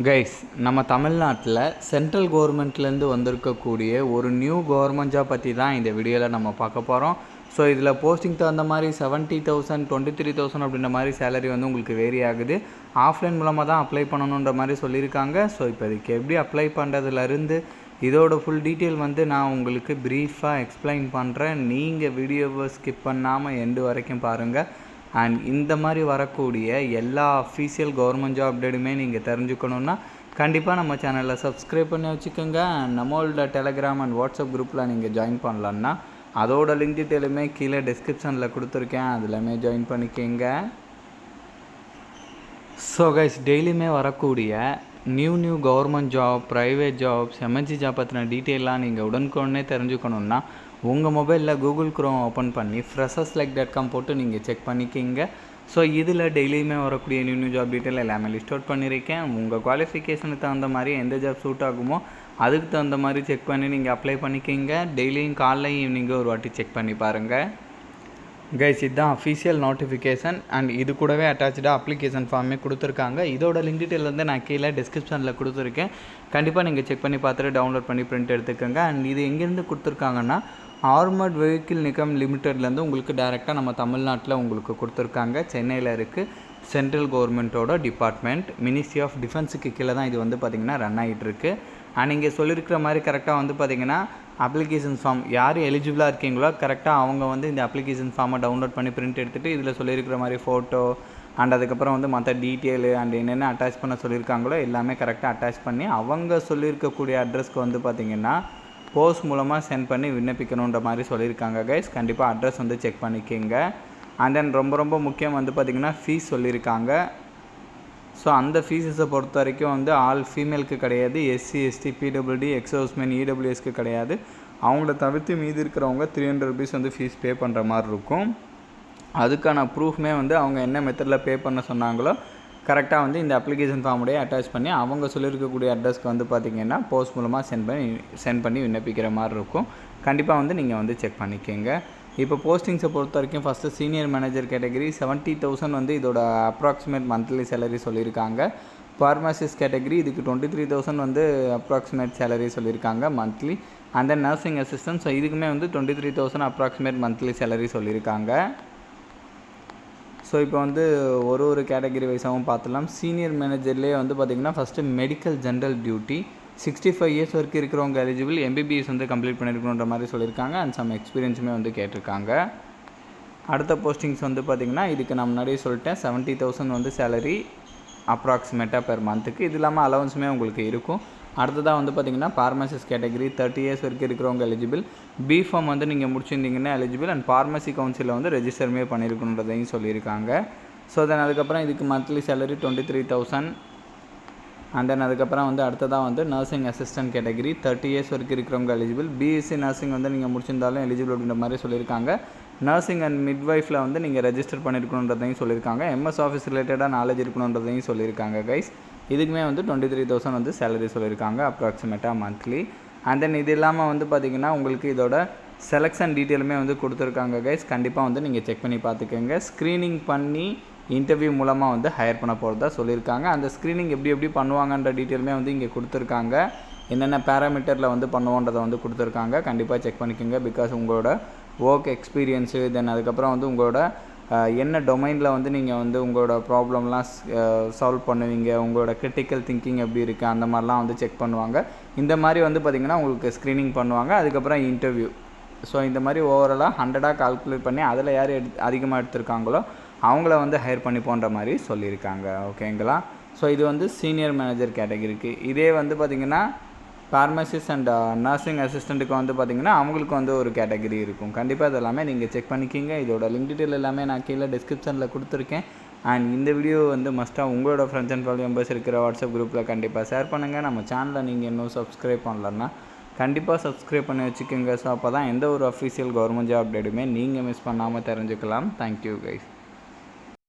Guys, நம்ம தமிழ்நாட்டில் central கவர்மெண்ட்லேருந்து வந்திருக்கக்கூடிய ஒரு நியூ கவர்மெண்ட் ஜாப் பற்றி தான் இந்த வீடியோவில் நம்ம பார்க்க போகிறோம். ஸோ இதில் போஸ்டிங் தகுந்த மாதிரி 70,000 23,000 அப்படின்ற மாதிரி சேலரி வந்து உங்களுக்கு வேரி ஆகுது. ஆஃப்லைன் மூலமாக தான் அப்ளை பண்ணணுன்ற மாதிரி சொல்லியிருக்காங்க. ஸோ இப்போ இதுக்கு எப்படி அப்ளை பண்ணுறதுலேருந்து இதோட ஃபுல் டீட்டெயில் வந்து நான் உங்களுக்கு ப்ரீஃபாக எக்ஸ்பிளைன் பண்ணுறேன். நீங்கள் வீடியோவை ஸ்கிப் பண்ணாமல் எண்டு வரைக்கும் பாருங்கள். அண்ட் இந்த மாதிரி வரக்கூடிய எல்லா அஃபீஷியல் கவர்மெண்ட் ஜாப் அப்டேட்டுமே நீங்கள் தெரிஞ்சுக்கணுன்னா கண்டிப்பாக நம்ம சேனலில் சப்ஸ்கிரைப் பண்ணி வச்சுக்கோங்க. அண்ட் நம்மளோட டெலகிராம் அண்ட் வாட்ஸ்அப் குரூப்பில் நீங்கள் ஜாயின் பண்ணலான்னா அதோட லிங்க் டீட்டெயிலுமே கீழே டிஸ்கிரிப்ஷனில் கொடுத்துருக்கேன், அதிலுமே ஜாயின் பண்ணிக்கோங்க. ஸோ கைஸ், டெய்லியுமே வரக்கூடிய new government job, private jobs, MNC job பற்றின டீட்டெயிலாக நீங்கள் உடனுக்குடனே தெரிஞ்சுக்கணுன்னா உங்கள் மொபைலில் கூகுள் குரோம் ஓப்பன் பண்ணி freshers.like.com போட்டு நீங்கள் செக் பண்ணிக்கிங்க. ஸோ இதில் டெய்லியுமே வரக்கூடிய நியூ ஜாப் டீட்டெயில் எல்லாமே லிஸ்ட் அவுட் பண்ணியிருக்கேன். உங்கள் குவாலிஃபிகேஷனுக்கு தகுந்த மாதிரி எந்த ஜாப் சூட் ஆகுமோ அதுக்கு தகுந்த மாதிரி செக் பண்ணி நீங்கள் அப்ளை பண்ணிக்கிங்க. டெய்லியும் காலைல ஈவினிங்கு ஒரு வாட்டி செக் பண்ணி பாருங்கள். கைஸ், இதுதான் அஃபீஷியல் நோட்டிஃபிகேஷன் அண்ட் இது கூடவே அட்டாச்சாக அப்ளிகேஷன் ஃபார்மே கொடுத்துருக்காங்க. இதோட லிங்க் டீட்டெயில் வந்து நான் கீழே டிஸ்கிரிப்ஷனில் கொடுத்துருக்கேன். கண்டிப்பாக நீங்கள் செக் பண்ணி பார்த்துட்டு டவுன்லோட் பண்ணி பிரிண்ட் எடுத்துக்கோங்க. அண்ட் இது எங்கேருந்து கொடுத்துருக்காங்கன்னா ஆர்மர்ட் வெஹிக்கிள் நிகம் லிமிட்டட்லேருந்து உங்களுக்கு டேரெக்டாக நம்ம தமிழ்நாட்டில் உங்களுக்கு கொடுத்துருக்காங்க. சென்னையில் இருக்குது. சென்ட்ரல் கவர்மெண்ட்டோட டிபார்ட்மெண்ட் மினிஸ்ட்ரி ஆஃப் டிஃபென்ஸுக்கு கீழே தான் இது வந்து பார்த்திங்கன்னா ரன் ஆகிட்டு இருக்குது. அண்ட் இங்கே சொல்லியிருக்கிற மாதிரி கரெக்டாக வந்து பார்த்திங்கன்னா அப்ளிகேஷன் ஃபார்ம் யார் எலிஜிபிளாக இருக்கீங்களோ கரெக்டாக அவங்க வந்து இந்த அப்ளிகேஷன் ஃபார்மை டவுன்லோட் பண்ணி பிரிண்ட் எடுத்துகிட்டு இதில் சொல்லியிருக்கிற மாதிரி ஃபோட்டோ அண்ட் அதுக்கப்புறம் வந்து மற்ற டீட்டெயிலு அண்ட் என்னென்ன அட்டாச் பண்ண சொல்லியிருக்காங்களோ எல்லாமே கரெக்டாக அட்டாச் பண்ணி அவங்க சொல்லியிருக்கக்கூடிய அட்ரஸ்க்கு வந்து பார்த்திங்கன்னா போஸ்ட் மூலமாக சென்ட் பண்ணி விண்ணப்பிக்கணுன்ற மாதிரி சொல்லியிருக்காங்க. கைஸ், கண்டிப்பாக அட்ரஸ் வந்து செக் பண்ணிக்கோங்க. அண்ட் தென் ரொம்ப முக்கியம் வந்து பார்த்திங்கன்னா ஃபீஸ் சொல்லியிருக்காங்க. ஸோ அந்த ஃபீஸஸை பொறுத்த வரைக்கும் வந்து ஆல் ஃபீமேலுக்கு கிடையாது, எஸ்சி எஸ்டி பிடபிள்யூடி எக்ஸோஸ்மென் இடபிள்யூஎஸ்க்கு கிடையாது. அவங்கள தவிர்த்து மீதி இருக்கிறவங்க 300 ருபீஸ் வந்து ஃபீஸ் பே பண்ணுற மாதிரி இருக்கும். அதுக்கான ப்ரூஃப்மே வந்து அவங்க என்ன மெத்தடில் பே பண்ண சொன்னாங்களோ கரெக்டாக வந்து இந்த அப்ளிகேஷன் ஃபார்முடைய அட்டாச் பண்ணி அவங்க சொல்லியிருக்கக்கூடிய அட்ரஸ்க்கு வந்து பார்த்திங்கன்னா போஸ்ட் மூலமாக சென்ட் பண்ணி விண்ணப்பிக்கிற மாதிரி இருக்கும். கண்டிப்பாக வந்து நீங்கள் வந்து செக் பண்ணிக்கோங்க. இப்போ போஸ்டிங்ஸை பொறுத்த வரைக்கும் ஃபஸ்ட்டு சீனியர் மேனேஜர் கேட்டகரி 70,000 வந்து இதோட அப்ராக்சிமேட் மந்த்லி சேலரி சொல்லியிருக்காங்க. ஃபார்மசிஸ்ட் கேட்டகரி இதுக்கு 23,000 வந்து அப்ராக்சிமேட் சேலரி சொல்லியிருக்காங்க monthly. And then nursing assistant, so இதுக்குமே வந்து 23,000 அப்ராக்சிமேட் மந்த்லி சேலரி சொல்லியிருக்காங்க. ஸோ இப்போ வந்து ஒரு கேட்டகரி வைஸாகவும் பார்த்துலாம். சீனியர் மேனேஜர்லேயே வந்து பார்த்திங்கன்னா first medical general duty 65 years வரைக்கும் இருக்கிறவங்க எலிஜிபிள், எம்பிபிஎஸ் வந்து கம்ப்ளீட் பண்ணியிருக்கணுன்ற மாதிரி சொல்லியிருக்காங்க. அண்ட் சம் எக்ஸ்பீரியன்ஸுமே வந்து கேட்டிருக்காங்க. அடுத்த போஸ்டிங்ஸ் வந்து பார்த்திங்கன்னா இதுக்கு நான் முன்னாடியே சொல்லிட்டேன், 70,000 வந்து சேலரி அப்ராக்சிமேட்டாக பெர் மந்த்துக்கு. இது இல்லாமல் அலவன்ஸுமே உங்களுக்கு இருக்கும். அடுத்ததாக வந்து பார்த்திங்கன்னா ஃபார்மசிஸ்ட் கேட்டகரி 30 இயர்ஸ் வரைக்கும் இருக்கிறவங்க எலிஜிபிள், பிஃபார்ம் வந்து நீங்கள் முடிச்சிருந்தீங்கன்னா எலிஜிபிள், அண்ட் ஃபார்மசி கவுன்சிலில் வந்து ரெஜிஸ்டருமே பண்ணியிருக்கணுன்றதையும் சொல்லியிருக்காங்க. ஸோ தென் அதுக்கப்புறம் இதுக்கு மந்த்லி சேலரி 23,000. அண்ட் தென் அதுக்கப்புறம் வந்து அடுத்ததாக வந்து நர்சிங் அசிஸ்டன்ட் கேட்டகரி 30 இயர்ஸ் வரைக்கும் இருக்கிறவங்க எலிஜிபிள், பிஎஸ்சி நர்சிங் வந்து நீங்கள் முடிச்சிருந்தாலும் எலிஜிபிள் அப்படின்ற மாதிரி சொல்லியிருக்காங்க. நர்சிங் அண்ட் மிட்வைஃபில் வந்து நீங்கள் ரெஜிஸ்டர் பண்ணியிருக்கணுன்றதையும் சொல்லியிருக்காங்க. எம்எஸ் ஆஃபீஸ் ரிலேட்டடாக நாலேஜ் இருக்கணுன்றதையும் சொல்லியிருக்காங்க. கைஸ், இதுக்குமே வந்து 23,000 வந்து சேலரி சொல்லியிருக்காங்க அப்ராக்சிமேட்டாக மந்த்லி. அண்ட் தென் இது இல்லாமல் வந்து பார்த்திங்கன்னா உங்களுக்கு இதோட செலெக்ஷன் டீட்டெயிலுமே வந்து கொடுத்துருக்காங்க. கைஸ், கண்டிப்பாக வந்து நீங்கள் செக் பண்ணி பார்த்துக்கோங்க. ஸ்க்ரீனிங் பண்ணி இன்டர்வியூ மூலமாக வந்து ஹையர் பண்ண போகிறதா சொல்லியிருக்காங்க. அந்த ஸ்க்ரீனிங் எப்படி பண்ணுவாங்கன்ற டீட்டெயிலுமே வந்து இங்கே கொடுத்துருக்காங்க. என்னென்ன பேராமீட்டரில் வந்து பண்ணுவோன்றதை வந்து கொடுத்துருக்காங்க. கண்டிப்பாக செக் பண்ணிக்கோங்க. பிகாஸ் உங்களோட ஒர்க் எக்ஸ்பீரியன்ஸு, தென் அதுக்கப்புறம் வந்து உங்களோட என்ன டொமைனில் வந்து நீங்கள் வந்து உங்களோட ப்ராப்ளம்லாம் சால்வ் பண்ணுவீங்க, உங்களோட கிரிட்டிக்கல் திங்கிங் எப்படி இருக்குது, அந்த மாதிரிலாம் வந்து செக் பண்ணுவாங்க. இந்த மாதிரி வந்து பார்த்திங்கன்னா உங்களுக்கு ஸ்க்ரீனிங் பண்ணுவாங்க. அதுக்கப்புறம் இன்டர்வியூ. ஸோ இந்த மாதிரி ஓவராலாக 100 கால்குலேட் பண்ணி அதில் யார் அதிகமாக எடுத்திருக்காங்களோ அவங்கள வந்து ஹையர் பண்ணி போன்ற மாதிரி சொல்லியிருக்காங்க. ஓகேங்களா? ஸோ இது வந்து சீனியர் மேனேஜர் கேட்டகரிக்கு. இதே வந்து பார்த்திங்கன்னா ஃபார்மசிஸ்ட் அண்ட் நர்சிங் அசிஸ்டண்ட்டுக்கு வந்து பார்த்திங்கன்னா அவங்களுக்கு வந்து ஒரு கேட்டகரி இருக்கும். கண்டிப்பாக இதெல்லாமே நீங்கள் செக் பண்ணிக்கிங்க. இதோட லிங்க் டீட்டெயில் எல்லாமே நான் கீழே டிஸ்கிரிப்ஷனில் கொடுத்துருக்கேன். அண்ட் இந்த வீடியோ வந்து மஸ்ட்டாக உங்களோட ஃப்ரெண்ட்ஸ் அண்ட் ஃபேமிலி மெம்பர்ஸ் இருக்கிற வாட்ஸ்அப் குரூப்பில் கண்டிப்பாக ஷேர் பண்ணுங்கள். நம்ம சேனலை நீங்கள் இன்னும் சப்ஸ்கிரைப் பண்ணலன்னா கண்டிப்பாக சப்ஸ்கிரைப் பண்ணி வச்சுக்கோங்க. ஸோ அப்போ தான் எந்த ஒரு அஃபீஷியல் கவர்மெண்ட் ஜாப் அப்டேட்டுமே நீங்கள் மிஸ் பண்ணாமல் தெரிஞ்சுக்கலாம். Thank you guys.